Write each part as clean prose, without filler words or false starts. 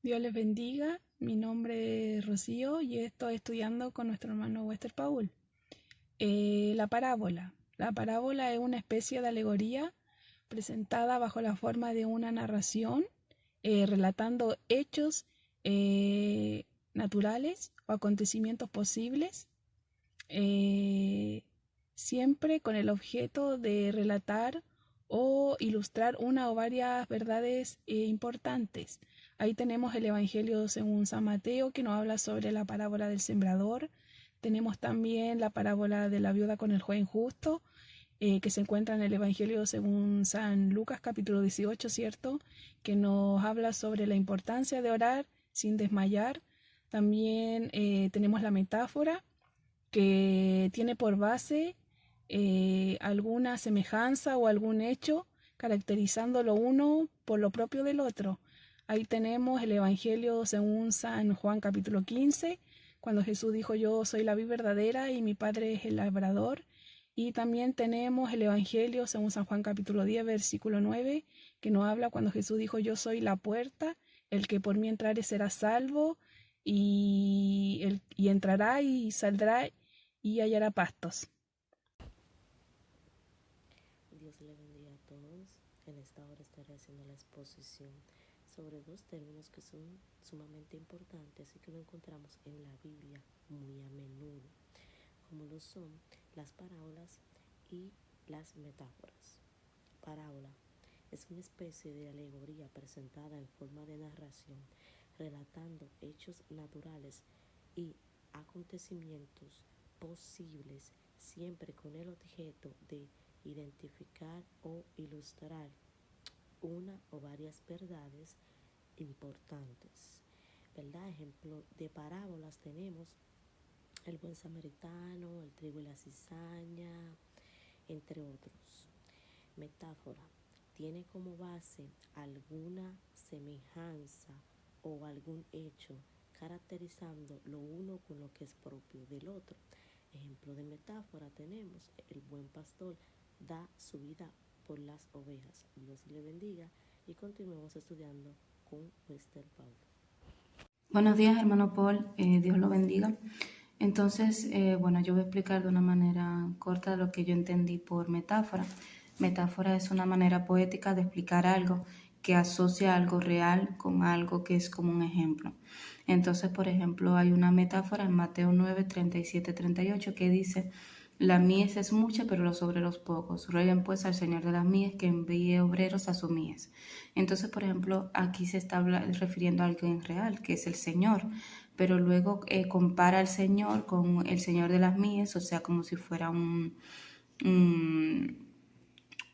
Dios les bendiga. Mi nombre es Rocío y estoy estudiando con nuestro hermano Wester Paul. La parábola. La parábola es una especie de alegoría presentada bajo la forma de una narración relatando hechos eh, naturales o acontecimientos posibles, eh, siempre con el objeto de relatar o ilustrar una o varias verdades importantes. Ahí tenemos el Evangelio según San Mateo, que nos habla sobre la parábola del sembrador. Tenemos también la parábola de la viuda con el joven justo, que se encuentra en el Evangelio según San Lucas capítulo 18, ¿cierto? Que nos habla sobre la importancia de orar sin desmayar. También tenemos la metáfora, que tiene por base alguna semejanza o algún hecho caracterizando lo uno por lo propio del otro. Ahí tenemos el Evangelio según San Juan capítulo 15, cuando Jesús dijo: yo soy la vid verdadera y mi Padre es el labrador. Y también tenemos el Evangelio según San Juan capítulo 10, versículo 9, que nos habla cuando Jesús dijo: yo soy la puerta, el que por mí entrare será salvo, y entrará y saldrá y hallará pastos. Dios le bendiga a todos. En esta hora estaré haciendo la exposición sobre dos términos que son sumamente importantes y que lo encontramos en la Biblia muy a menudo, como lo son las parábolas y las metáforas. Parábola es una especie de alegoría presentada en forma de narración, relatando hechos naturales y acontecimientos posibles, siempre con el objeto de identificar o ilustrar una o varias verdades importantes. ¿Verdad? Ejemplo de parábolas tenemos el buen samaritano, el trigo y la cizaña, entre otros. Metáfora tiene como base alguna semejanza o algún hecho caracterizando lo uno con lo que es propio del otro. Ejemplo de metáfora tenemos: el buen pastor da su vida por las ovejas. Dios le bendiga y continuemos estudiando con Wester Paul. Buenos días, hermano Paul, Dios lo bendiga. Entonces, bueno, yo voy a explicar de una manera corta lo que yo entendí por metáfora. Metáfora es una manera poética de explicar algo que asocia algo real con algo que es como un ejemplo. Entonces, por ejemplo, hay una metáfora en Mateo 9, 37, 38 que dice: la mies es mucha, pero los obreros pocos. Rueguen pues al Señor de las mies que envíe obreros a su mies. Entonces, por ejemplo, aquí se está refiriendo a alguien real, que es el Señor, pero luego compara al Señor con el Señor de las mies, o sea, como si fuera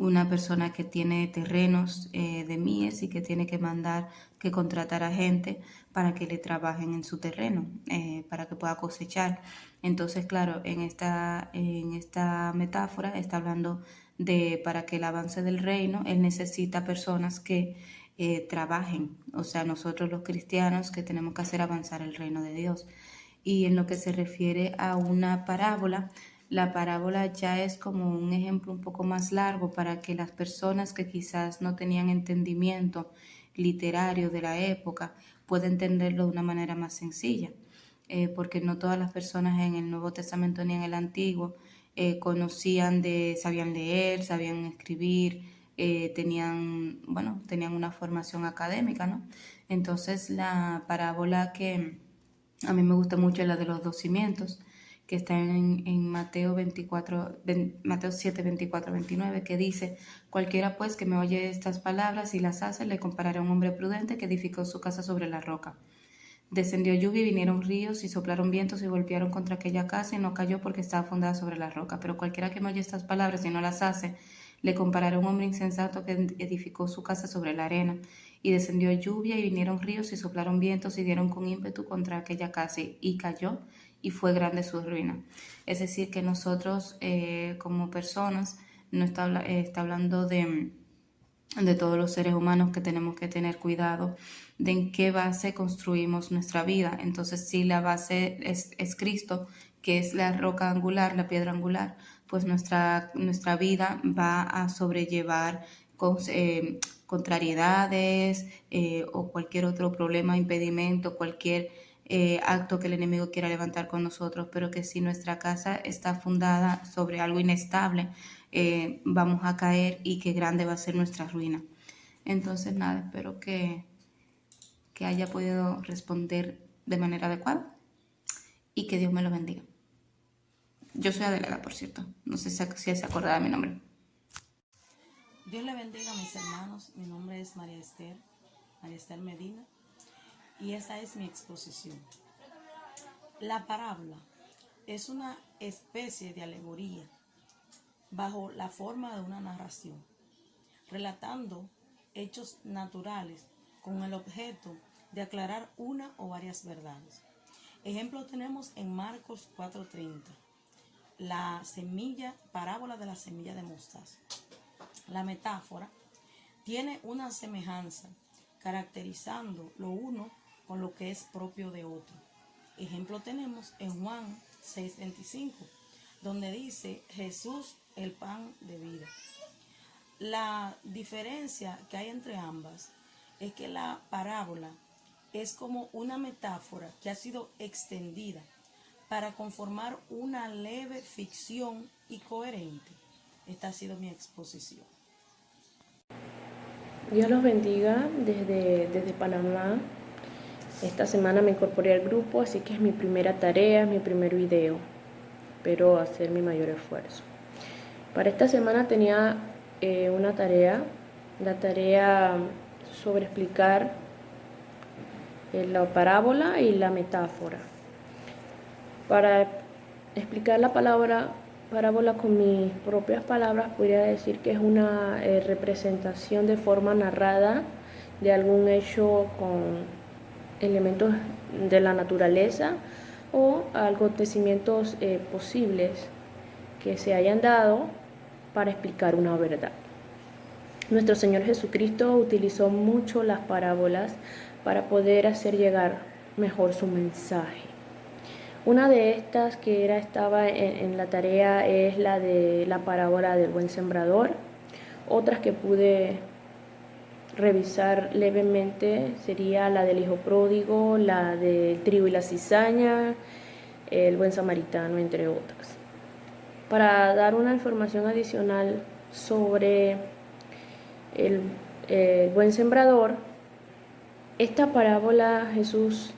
una persona que tiene terrenos de mies y que tiene que contratar a gente para que le trabajen en su terreno, para que pueda cosechar. Entonces, claro, en esta metáfora está hablando de para que el avance del reino, él necesita personas que trabajen, o sea, nosotros los cristianos que tenemos que hacer avanzar el reino de Dios. Y en lo que se refiere a una parábola, la parábola ya es como un ejemplo un poco más largo para que las personas que quizás no tenían entendimiento literario de la época puedan entenderlo de una manera más sencilla, porque no todas las personas en el Nuevo Testamento ni en el Antiguo sabían leer, sabían escribir, tenían una formación académica, ¿no? Entonces la parábola que a mí me gusta mucho la de los dos cimientos, que está en Mateo 7, 24, 29, que dice: cualquiera pues que me oye estas palabras y las hace, le compararé a un hombre prudente que edificó su casa sobre la roca. Descendió lluvia y vinieron ríos y soplaron vientos y golpearon contra aquella casa y no cayó porque estaba fundada sobre la roca. Pero cualquiera que me oye estas palabras y no las hace, le compararé a un hombre insensato que edificó su casa sobre la arena. Y descendió lluvia y vinieron ríos y soplaron vientos y dieron con ímpetu contra aquella casa y cayó y fue grande su ruina. Es decir, que nosotros como personas, no está hablando de todos los seres humanos, que tenemos que tener cuidado de en qué base construimos nuestra vida. Entonces, si la base es Cristo, que es la roca angular, la piedra angular, pues nuestra vida va a sobrellevar contrariedades o cualquier otro problema, impedimento, cualquier acto que el enemigo quiera levantar con nosotros, pero que si nuestra casa está fundada sobre algo inestable, vamos a caer y que grande va a ser nuestra ruina. Entonces, nada, espero que haya podido responder de manera adecuada y que Dios me lo bendiga. Yo soy Adelada, por cierto. No sé si se acuerda de mi nombre. Dios le bendiga a mis hermanos. Mi nombre es María Esther Medina, y esta es mi exposición. La parábola es una especie de alegoría bajo la forma de una narración, relatando hechos naturales con el objeto de aclarar una o varias verdades. Ejemplo tenemos en Marcos 4:30, la parábola de la semilla de mostaza. La metáfora tiene una semejanza, caracterizando lo uno con lo que es propio de otro. Ejemplo tenemos en Juan 6:25, donde dice Jesús el pan de vida. La diferencia que hay entre ambas es que la parábola es como una metáfora que ha sido extendida para conformar una leve ficción y coherente. Esta ha sido mi exposición. Dios los bendiga desde Panamá. Esta semana me incorporé al grupo, así que es mi primera tarea, mi primer video. Espero hacer mi mayor esfuerzo. Para esta semana tenía una tarea, la tarea sobre explicar la parábola y la metáfora. Para explicar la parábola con mis propias palabras, podría decir que es una representación de forma narrada de algún hecho con elementos de la naturaleza o acontecimientos posibles que se hayan dado para explicar una verdad. Nuestro Señor Jesucristo utilizó mucho las parábolas para poder hacer llegar mejor su mensaje. Una de estas que estaba en la tarea es la de la parábola del buen sembrador. Otras que pude revisar levemente sería la del hijo pródigo, la del trigo y la cizaña, el buen samaritano, entre otras. Para dar una información adicional sobre el buen sembrador, esta parábola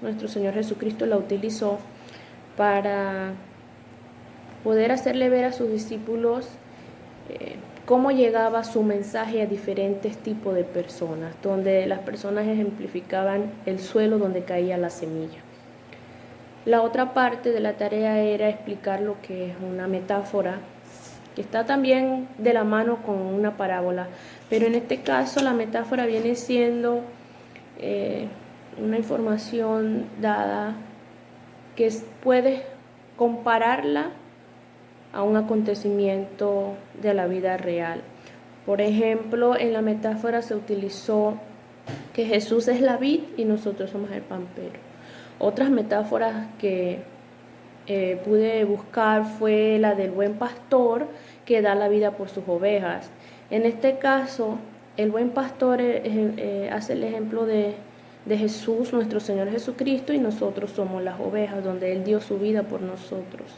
nuestro Señor Jesucristo la utilizó para poder hacerle ver a sus discípulos cómo llegaba su mensaje a diferentes tipos de personas, donde las personas ejemplificaban el suelo donde caía la semilla. La otra parte de la tarea era explicar lo que es una metáfora, que está también de la mano con una parábola, pero en este caso la metáfora viene siendo una información dada que puedes compararla a un acontecimiento de la vida real. Por ejemplo, en la metáfora se utilizó que Jesús es la vid y nosotros somos el pampero. Otras metáforas que pude buscar fue la del buen pastor que da la vida por sus ovejas. En este caso, el buen pastor hace el ejemplo de Jesús, nuestro Señor Jesucristo, y nosotros somos las ovejas, donde Él dio su vida por nosotros.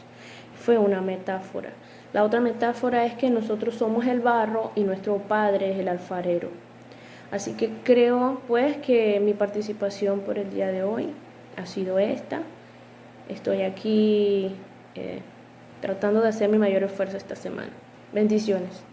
Fue una metáfora. La otra metáfora es que nosotros somos el barro y nuestro Padre es el alfarero. Así que creo pues que mi participación por el día de hoy ha sido esta. Estoy aquí tratando de hacer mi mayor esfuerzo esta semana. Bendiciones.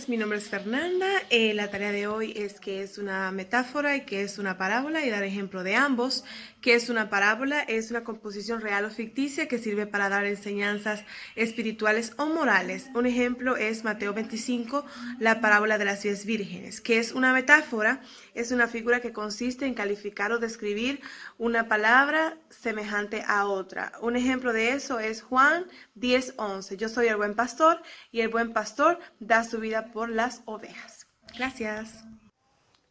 Mi nombre es Fernanda. La tarea de hoy es que es una metáfora y que es una parábola y dar ejemplo de ambos. Que es una parábola, es una composición real o ficticia que sirve para dar enseñanzas espirituales o morales. Un ejemplo es Mateo 25, la parábola de las 10 vírgenes. Que es una metáfora, es una figura que consiste en calificar o describir una palabra semejante a otra. Un ejemplo de eso es Juan 10:11. Yo soy el buen pastor y el buen pastor da su vida por las ovejas. Gracias.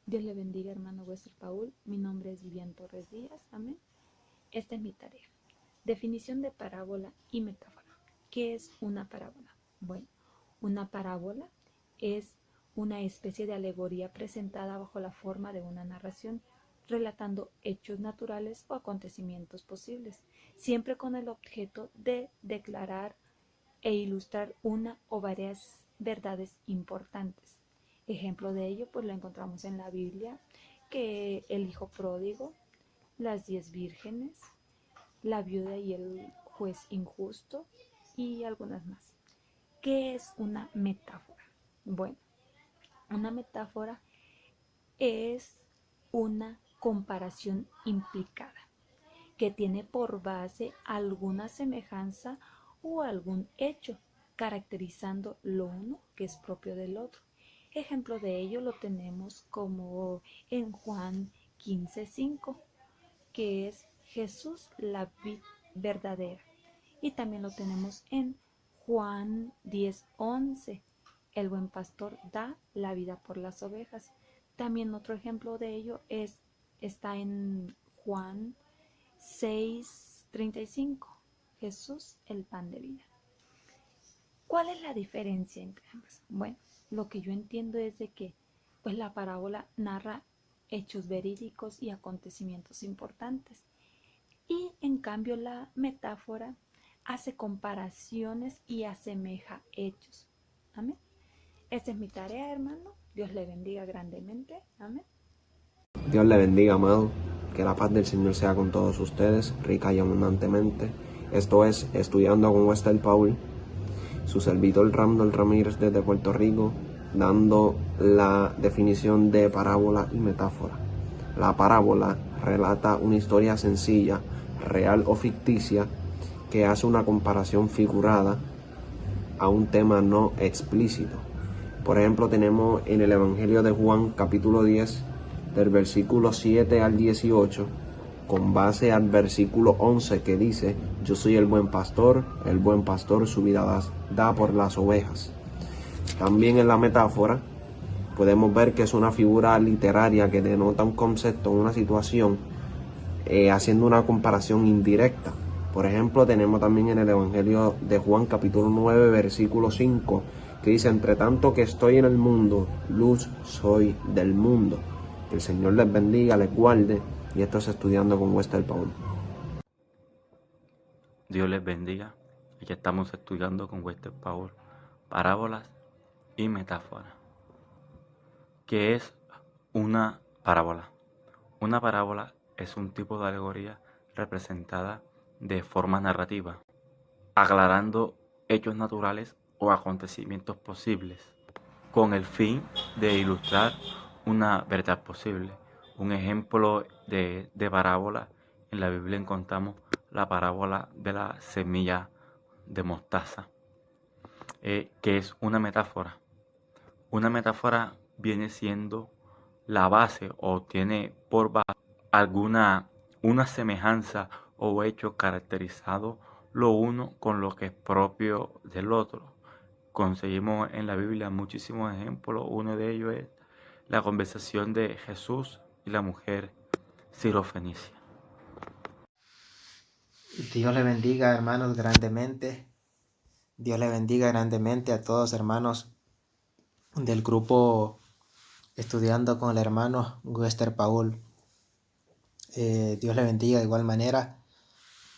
Dios le bendiga, hermano Wester Paul. Mi nombre es Vivian Torres Díaz. Amén. Esta es mi tarea. Definición de parábola y metáfora. ¿Qué es una parábola? Bueno, una parábola es una especie de alegoría presentada bajo la forma de una narración, relatando hechos naturales o acontecimientos posibles, siempre con el objeto de declarar e ilustrar una o varias verdades importantes. Ejemplo de ello, pues lo encontramos en la Biblia, que el hijo pródigo, las 10 vírgenes, la viuda y el juez injusto y algunas más. ¿Qué es una metáfora? Bueno, una metáfora es una comparación implicada que tiene por base alguna semejanza o algún hecho, caracterizando lo uno que es propio del otro. Ejemplo de ello lo tenemos como en Juan 15:5, que es Jesús la vid verdadera. Y también lo tenemos en Juan 10:11, el buen pastor da la vida por las ovejas. También otro ejemplo de ello está en Juan 6:35, Jesús el pan de vida. ¿Cuál es la diferencia entre ambas? Bueno, lo que yo entiendo es de que pues la parábola narra hechos verídicos y acontecimientos importantes, y en cambio la metáfora hace comparaciones y asemeja hechos. Amén. Esta es mi tarea, hermano. Dios le bendiga grandemente. Amén. Dios le bendiga, amado. Que la paz del Señor sea con todos ustedes, rica y abundantemente. Esto es Estudiando con Wester Paul, su servidor Randall Ramírez desde Puerto Rico, dando la definición de parábola y metáfora. La parábola relata una historia sencilla, real o ficticia, que hace una comparación figurada a un tema no explícito. Por ejemplo, tenemos en el Evangelio de Juan, capítulo 10, del versículo 7 al 18, con base al versículo 11 que dice: yo soy el buen pastor su vida da por las ovejas. También en la metáfora podemos ver que es una figura literaria que denota un concepto, una situación, haciendo una comparación indirecta. Por ejemplo, tenemos también en el Evangelio de Juan, capítulo 9, versículo 5, que dice: entre tanto que estoy en el mundo, luz soy del mundo. Que el Señor les bendiga, les guarde. Y esto es Estudiando con Wester Paul. Dios les bendiga. Aquí estamos estudiando con Wester Paul parábolas y metáforas. ¿Qué es una parábola? Una parábola es un tipo de alegoría representada de forma narrativa, aclarando hechos naturales o acontecimientos posibles, con el fin de ilustrar una verdad posible. Un ejemplo de parábola en la Biblia encontramos la parábola de la semilla de mostaza, que es una metáfora. Una metáfora viene siendo la base o tiene por base una semejanza o hecho caracterizado lo uno con lo que es propio del otro. Conseguimos en la Biblia muchísimos ejemplos. Uno de ellos es la conversación de Jesús y la mujer sirofenicia. Dios le bendiga, hermanos, grandemente. Dios le bendiga grandemente a todos, hermanos del grupo Estudiando con el hermano Wester Paul. Dios le bendiga de igual manera,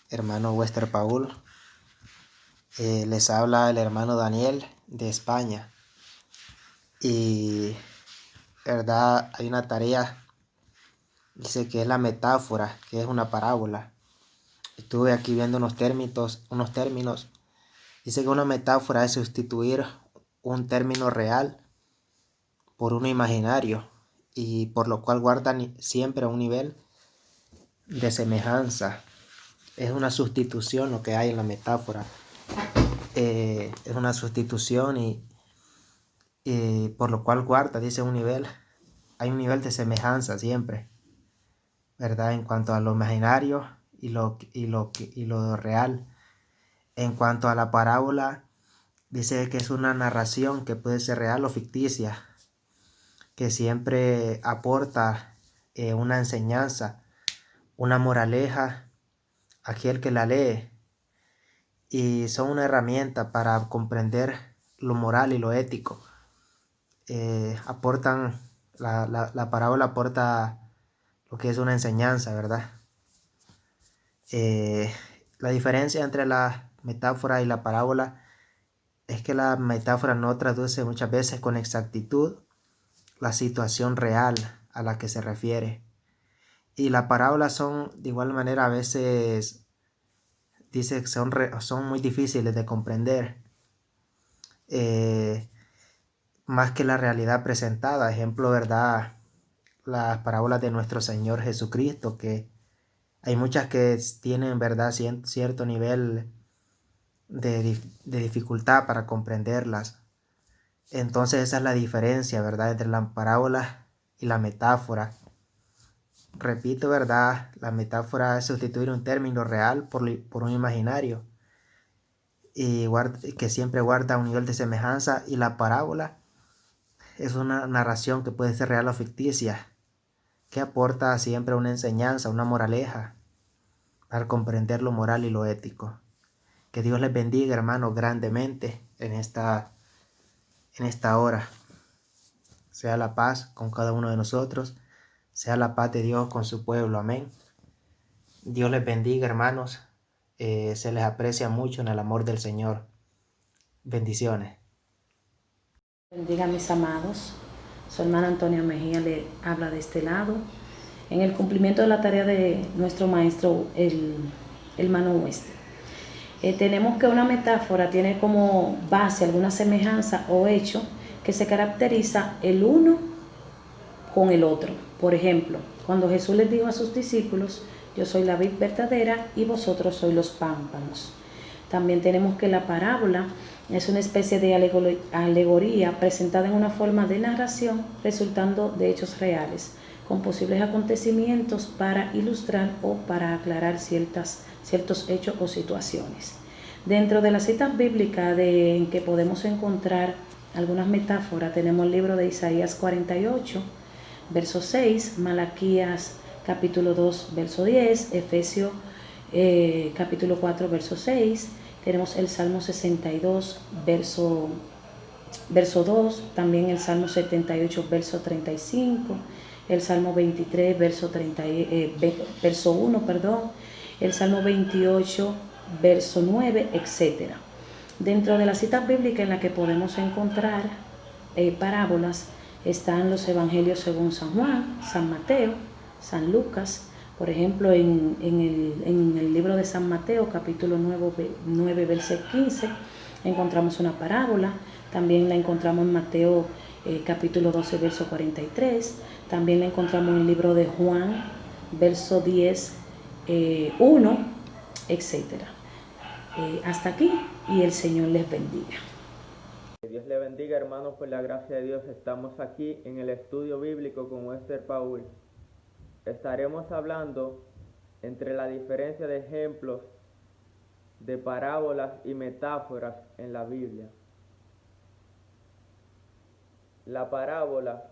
hermano Wester Paul. Les habla el hermano Daniel de España. Y, verdad, hay una tarea, dice que es la metáfora, que es una parábola. Estuve aquí viendo unos términos. Dice que una metáfora es sustituir un término real por uno imaginario, y por lo cual guardan siempre un nivel de semejanza. Es una sustitución lo que hay en la metáfora. Es una sustitución y por lo cual guarda, dice, hay un nivel de semejanza siempre, ¿verdad? En cuanto a lo imaginario y lo real. En cuanto a la parábola, dice que es una narración que puede ser real o ficticia, que siempre aporta una enseñanza, una moraleja a aquel que la lee, y son una herramienta para comprender lo moral y lo ético aportan, la parábola aporta lo que es una enseñanza, ¿verdad? La diferencia entre la metáfora y la parábola es que la metáfora no traduce muchas veces con exactitud la situación real a la que se refiere. Y las parábolas son, de igual manera, a veces dice que son muy difíciles de comprender, más que la realidad presentada. Ejemplo, ¿verdad? Las parábolas de nuestro Señor Jesucristo, que hay muchas que tienen, ¿verdad?, cierto nivel de dificultad para comprenderlas. Entonces esa es la diferencia, ¿verdad?, entre la parábola y la metáfora. Repito, ¿verdad?, la metáfora es sustituir un término real por un imaginario, y que siempre guarda un nivel de semejanza, y la parábola es una narración que puede ser real o ficticia, que aporta siempre una enseñanza, una moraleja, al comprender lo moral y lo ético. Que Dios les bendiga, hermanos, grandemente en esta hora. Sea la paz con cada uno de nosotros, sea la paz de Dios con su pueblo. Amén. Dios les bendiga, hermanos. Se les aprecia mucho en el amor del Señor. Bendiciones. Bendiga, mis amados. Su hermana Antonia Mejía le habla de este lado, en el cumplimiento de la tarea de nuestro maestro, el hermano Wester. Tenemos que una metáfora tiene como base alguna semejanza o hecho que se caracteriza el uno con el otro. Por ejemplo, cuando Jesús les dijo a sus discípulos: yo soy la vid verdadera y vosotros sois los pámpanos. También tenemos que la parábola es una especie de alegoría presentada en una forma de narración resultando de hechos reales, con posibles acontecimientos para ilustrar o para aclarar ciertos hechos o situaciones. Dentro de las citas bíblicas en que podemos encontrar algunas metáforas, tenemos el libro de Isaías 48, verso 6, Malaquías capítulo 2, verso 10, Efesios capítulo 4, verso 6, tenemos el Salmo 62, verso 2, también el Salmo 78, verso 35, el Salmo 23, verso 1, el Salmo 28, verso 9, etc. Dentro de las citas bíblicas en las que podemos encontrar parábolas están los evangelios según San Juan, San Mateo, San Lucas. Por ejemplo, en el libro de San Mateo, capítulo 9, verso 15, encontramos una parábola. También la encontramos en Mateo capítulo 12, verso 43. También la encontramos en el libro de Juan, verso 10, 1, etc. Hasta aquí, y el Señor les bendiga. Que Dios le bendiga, hermanos, por la gracia de Dios. Estamos aquí en el estudio bíblico con Wester Paul. Estaremos hablando entre la diferencia de ejemplos de parábolas y metáforas en la Biblia. La parábola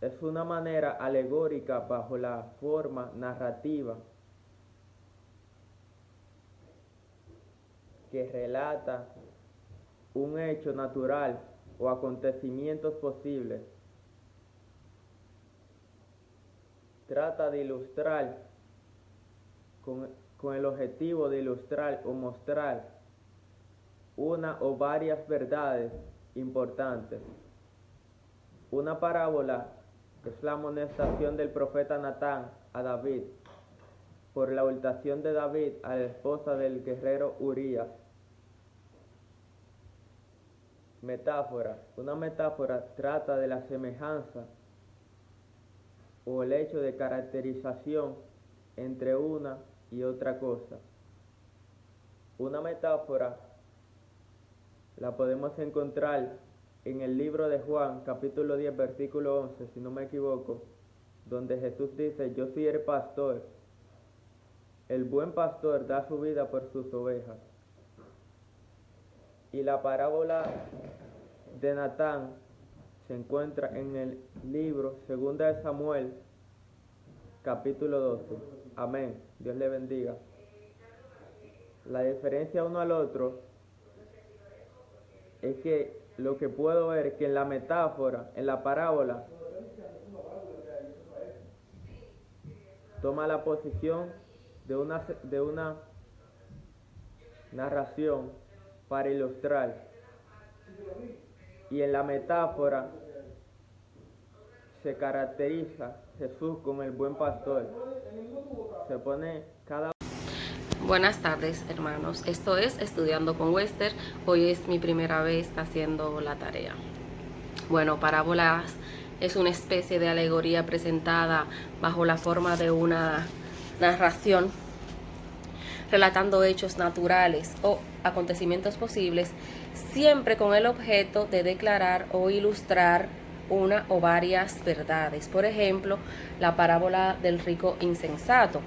es una manera alegórica bajo la forma narrativa que relata un hecho natural o acontecimientos posibles. Trata de ilustrar con el objetivo de ilustrar o mostrar una o varias verdades importantes. Una parábola es la amonestación del profeta Natán a David por la hurtación de David a la esposa del guerrero Urías. Metáfora. Una metáfora trata de la semejanza o el hecho de caracterización entre una y otra cosa. Una metáfora la podemos encontrar en el libro de Juan, capítulo 10, versículo 11, si no me equivoco, donde Jesús dice: yo soy el pastor, el buen pastor da su vida por sus ovejas. Y la parábola de Natán se encuentra en el libro 2 de Samuel, capítulo 12. Amén. Dios le bendiga. La diferencia uno al otro es que lo que puedo ver que en la metáfora, en la parábola, toma la posición de una narración para ilustrar, y en la metáfora se caracteriza Jesús como el buen pastor. Se pone cada... Buenas tardes, hermanos. Esto es Estudiando con Wester. Hoy es mi primera vez haciendo la tarea. Bueno, parábolas es una especie de alegoría presentada bajo la forma de una narración relatando hechos naturales o acontecimientos posibles, siempre con el objeto de declarar o ilustrar una o varias verdades. Por ejemplo, la parábola del rico insensato.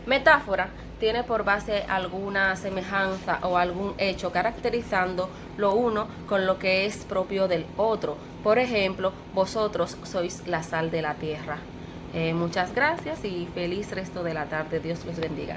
Metáfora tiene por base alguna semejanza o algún hecho caracterizando lo uno con lo que es propio del otro. Por ejemplo, vosotros sois la sal de la tierra. Muchas gracias y feliz resto de la tarde. Dios los bendiga.